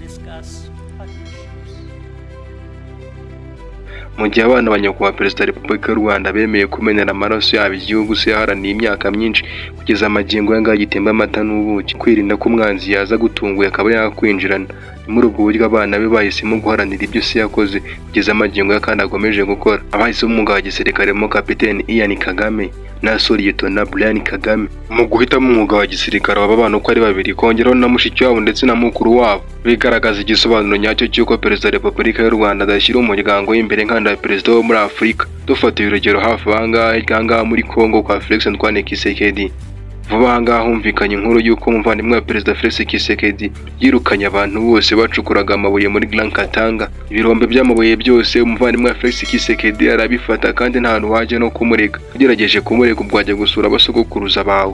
discuss partnerships. Mu gihe abana ba nyakubahwa Perezida wa Repubulika y'u Rwanda bemeye kumenera amaraso yabo igihugu se yaharaniye imyaka myinshi kugeza amagingo aya ngaya gitemba amata n'ubuki, kwirinda ko umwanzi yaza gutunguye akaba yakwinjirana. Ni muri ubwo buryo abana be bahisemo guharanira ibyo se yakoze kugeza amagingo aya kandi akomeje gukora. Abahisemo umwuga wa gisirikare mo Kapiteni Ian Kagame na Lt Brian Kagame. Mu guhitamo umwuga wa gisirikare aba bana uko ari babiri, kongeraho na mushiki wabo ndetse na mukuru wabo, bigaragaza igisobanuro nyacyo cy'uko Perezida wa Repubulika y'u Rwanda adashyira umuryango w'imbere nk'anda perezida wo muri Afurika. Dufatiye urugero hafi ahangaha muri Congo kwa Felix Antoine Tshisekedi. Vuba ahangaha humvikanye inkuru y'uko umuvandimwe wa Perezida Felix Tshisekedi yirukanye abantu bose bacukuraga amabuye muri Grand Katanga. Ibirombe by'amabuye byose umuvandimwe wa Felix Tshisekedi arabifata kandi nta hantu wajya no kumurega. Ugerageje kumurega ubwo wajya gusura abasogokuruza bawe.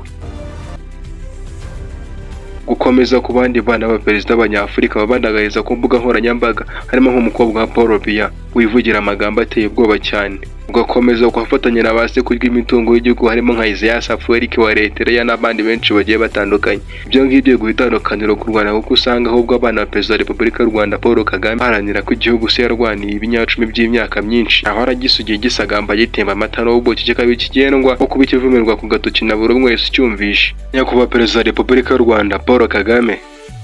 Gukomeza ku bandi bana b'abaperezida b'Abanyafurika babandagariza ku mbuga nkoranyambaga harimo nk'umukobwa wa Paul Biya wivugira amagambo ateye ubwoba cyane, ugakomeza kuhafatanya na base kurya imitungo y'igihugu harimo nka Isaias Afweriki wa Eritrea n'abandi benshi bagiye batandukanye. Ibyo ngibyo guhitandukaniro ku Rwanda kuko usanga ahubwo abana ba Perezida wa Repubulika y'u Rwanda Paul Kagame baharanira ko igihugu se yarwaniye ibinyacumi by'imyaka myinshi, aho aragisugiye gisagamba gitemba amata n'ubuki kikaba kigendwa nko kuba ikivumirwa ku gatoki na buri umwe wese ucyumvishe. Nyakubahwa Perezida wa Repubulika y'u Rwanda Paul Kagame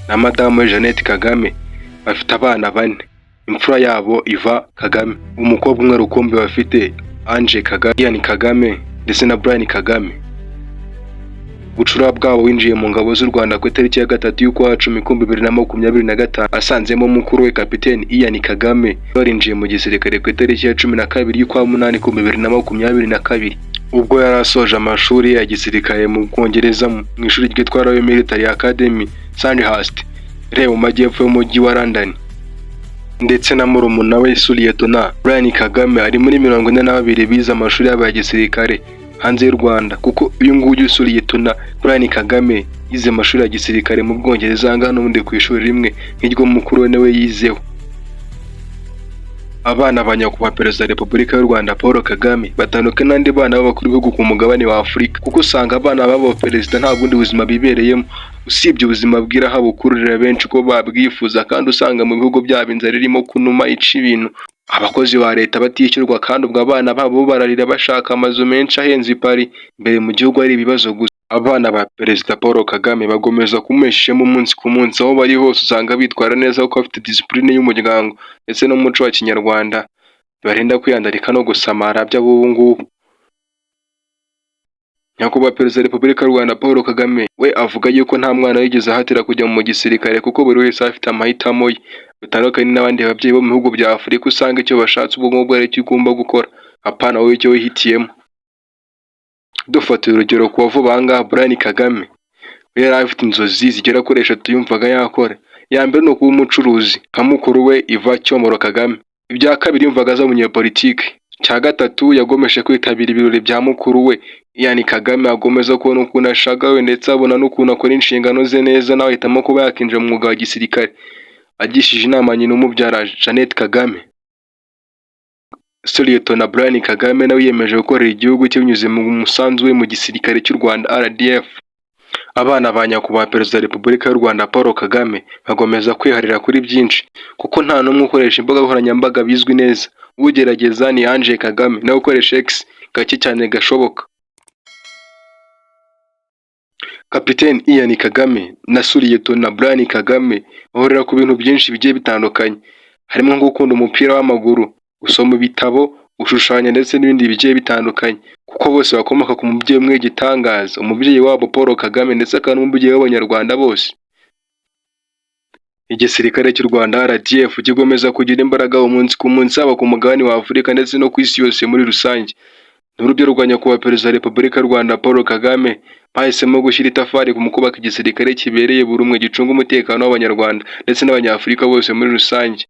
na Madamu Jeannette Kagame bafite abana bane. Imfura yabo Iva Kagame, umukobwa umwe rukumbi bafite Ange Kagame, Ian Kagame ndetse na Brian Kagame. Bucura bwabo winjiye mu ngabo z'u Rwanda ku itariki ya 3 y'ukwa 10 2025 asanzemo mukuru we Kapiteni Ian Kagame barinjiye mu gisirikare ku itariki ya 12 y'ukwa 8 2022 ubwo yari asoje amashuri ya gisirikare mu Bwongereza mu ishuri ryitwa Royal Military Academy Sandhurst rero mu majyepfo y'umujyi wa London, ndetse na murumuna we Lt Brian Kagame ari muri 42 bize amashuri y'aba gisirikare hanze y'u Rwanda, kuko uyu nguyu Lt Brian Kagame yize amashuri ya gisirikare mu Bwongereza ngano n'ubundi ku ishuri rimwe nk'iryo mukuru we nawe yizeho. Abana ba nyakubahwa Perezida wa Repubulika y'u Rwanda Paul Kagame batandukanye n'andi bana b'abakuru b'ibihugu ku mugabane wa Afurika, kuko usanga abana b'abo perezida nta bundi buzima bibereyemo usibye ubuzima bw'iraha bukururira benshi ko babwifuza, kandi usanga mu bihugu byabo inzara irimo kunuma ica ibintu, abakozi ba leta batishyurwa, kandi ubwo abana babo bararira bashaka amazu menshi ahenze i Paris imbere mu gihugu ari ibibazo gusa. Abana ba Perezida Paul Kagame bagomeza kumweshamo umunsi ku munsi, aho bari hose usanga bitwara neza kuko bafite discipline y'umuryango ndetse n'umuco wa Kinyarwanda, barinda kwiyandarika no gusamara by'abubu ngubu. Nyakubahwa Perezida wa Repubulika y'u Rwanda Paul Kagame we avuga yuko nta mwana yigeze ahatira kujya mu gisirikare kuko buri wese afite amahitamo ye, bitandukanye n'abandi babyeyi bo mu bihugu bya Afurika usanga icyo bashatse ubwo ngubwo ari cyo ugomba gukora, apana wowe icyo wihitiyemo. Dufatiye urugero ku vuba ahangaha Brian Kagame we yari afite inzozi zigera kuri 3 yumvaga yakora. Ya mbere ni ukuba umucuruzi nka mukuru we Iva Kagame. Ibya kabiri yumvaga aza umunyapolitike. Cya gatatu yagomeshe kwitabira ibirori bya mukuru we Ian Kagame, agomeza kubona ukuntu ashagawe ndetse abona n'ukuntu akora inshingano ze neza, nawe ahitamo kuba yakinjira mu mwuga wa gisirikare agishije inama nyina umubyara Jeannette Kagame. Lt Brian Kagame nawe yiyemeje gukorera igihugu cye binyuze mu musanzu we mu gisirikare cy'u Rwanda RDF. Abana ba nyakubahwa Perezida wa Repubulika y'u Rwanda Paul Kagame bagomeza kwiharira kuri byinshi, kuko nta n'umwe ukoresha imbuga nkoranyambaga bizwi neza. Ugerageza ni Ange Kagame nawe ukoresha X gake cyane gashoboka. Kapiteni Ian Kagame na Lt Brian Kagame bahurira ku bintu byinshi bigiye bitandukanye, harimo nko gukunda umupira w'amaguru, gusoma ibitabo, gushushanya ndetse n'ibindi bigiye bitandukanye, kuko bose bakomoka ku mubyeyi umwe w'igitangaza, umubyeyi wabo Paul Kagame ndetse akaba n'umubyeyi w'Abanyarwanda bose. Igisirikare cy'u Rwanda RDF kigomeza kugira imbaraga umunsi ku munsi haba ku mugabane wa Afurika ndetse no ku isi yose muri rusange. N'urubyo rwa nyakubahwa Perezida wa Repubulika y'u Rwanda Paul Kagame bahisemo gushyira itafari mu kubaka igisirikare kibereye buri umwe gicunga umutekano w'Abanyarwanda ndetse n'Abanyafurika bose muri rusange.